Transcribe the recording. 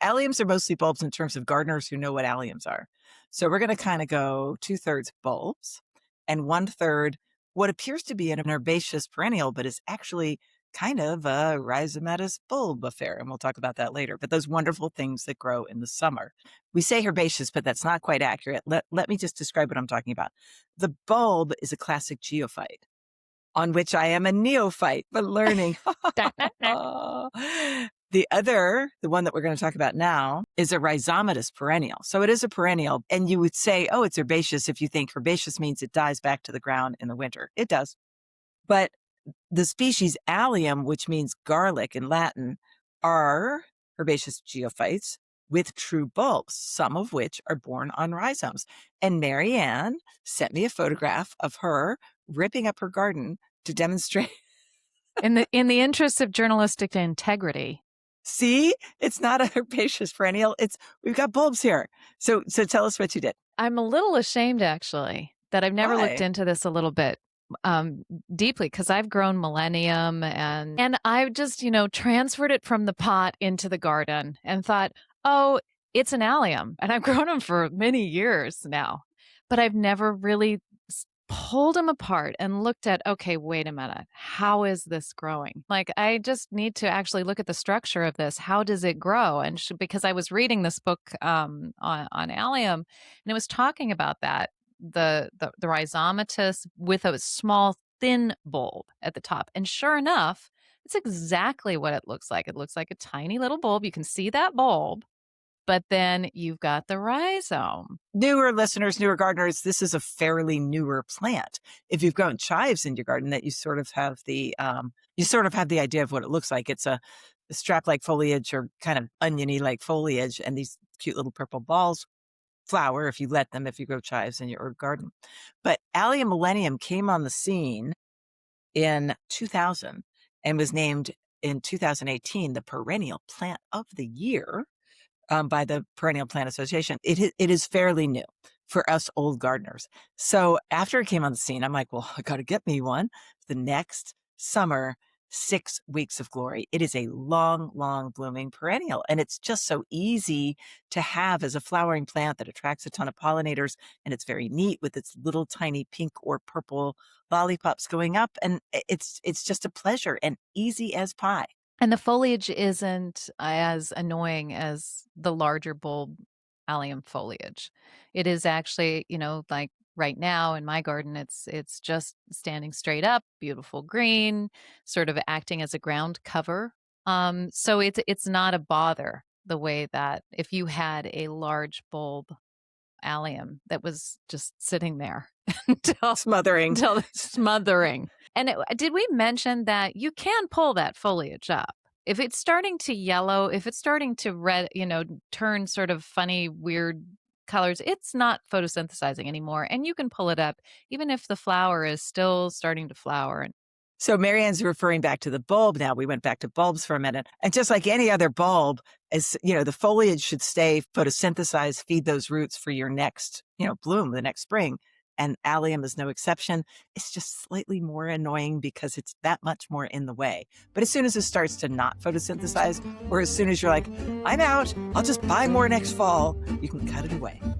alliums are mostly bulbs in terms of gardeners who know what alliums are. So we're going to kind of go 2/3 bulbs and 1/3 what appears to be an herbaceous perennial, but is actually kind of a rhizomatous bulb affair. And we'll talk about that later. But those wonderful things that grow in the summer. We say herbaceous, but that's not quite accurate. Let me just describe what I'm talking about. The bulb is a classic geophyte, on which I am a neophyte, but learning. The one that we're going to talk about now, is a rhizomatous perennial. So it is a perennial. And you would say, oh, it's herbaceous if you think herbaceous means it dies back to the ground in the winter. It does. But the species allium, which means garlic in Latin, are herbaceous geophytes with true bulbs, some of which are borne on rhizomes. And Marianne sent me a photograph of her ripping up her garden to demonstrate. In the interest of journalistic integrity. See, it's not a herbaceous perennial. We've got bulbs here. So tell us what you did. I'm a little ashamed, actually, that I've never looked into this a little bit deeply, because I've grown Millennium and I've just, transferred it from the pot into the garden and thought, oh, it's an allium. And I've grown them for many years now, but I've never really pulled them apart and looked at, okay, wait a minute, how is this growing? Like, I just need to actually look at the structure of this. How does it grow? And because I was reading this book on allium, and it was talking about that, the rhizomatous with a small thin bulb at the top. And sure enough, it's exactly what it looks like. It looks like a tiny little bulb. You can see that bulb, but then you've got the rhizome. Newer listeners, newer gardeners, this is a fairly newer plant. If you've grown chives in your garden, that you sort of have the idea of what it looks like. It's a strap-like foliage or kind of oniony like foliage, and these cute little purple balls flower if you let them, if you grow chives in your garden. But Allium Millenium came on the scene in 2000 and was named in 2018 the Perennial Plant of the Year by the Perennial Plant Association. It is fairly new for us old gardeners. So after it came on the scene, I'm like, well, I got to get me one. The next summer, 6 weeks of glory. It is a long, long blooming perennial. And it's just so easy to have as a flowering plant that attracts a ton of pollinators. And it's very neat with its little tiny pink or purple lollipops going up. And it's just a pleasure and easy as pie. And the foliage isn't as annoying as the larger bulb allium foliage. It is actually, like right now in my garden, it's just standing straight up, beautiful green, sort of acting as a ground cover. So it's not a bother the way that if you had a large bulb allium that was just sitting there until smothering. And did we mention that you can pull that foliage up? If it's starting to yellow, if it's starting to red, turn sort of funny, weird colors, it's not photosynthesizing anymore. And you can pull it up, even if the flower is still starting to flower. So Marianne's referring back to the bulb now. We went back to bulbs for a minute. And just like any other bulb, as the foliage should stay photosynthesized, feed those roots for your next, bloom the next spring. And allium is no exception. It's just slightly more annoying because it's that much more in the way. But as soon as it starts to not photosynthesize, or as soon as you're like, I'm out, I'll just buy more next fall, you can cut it away.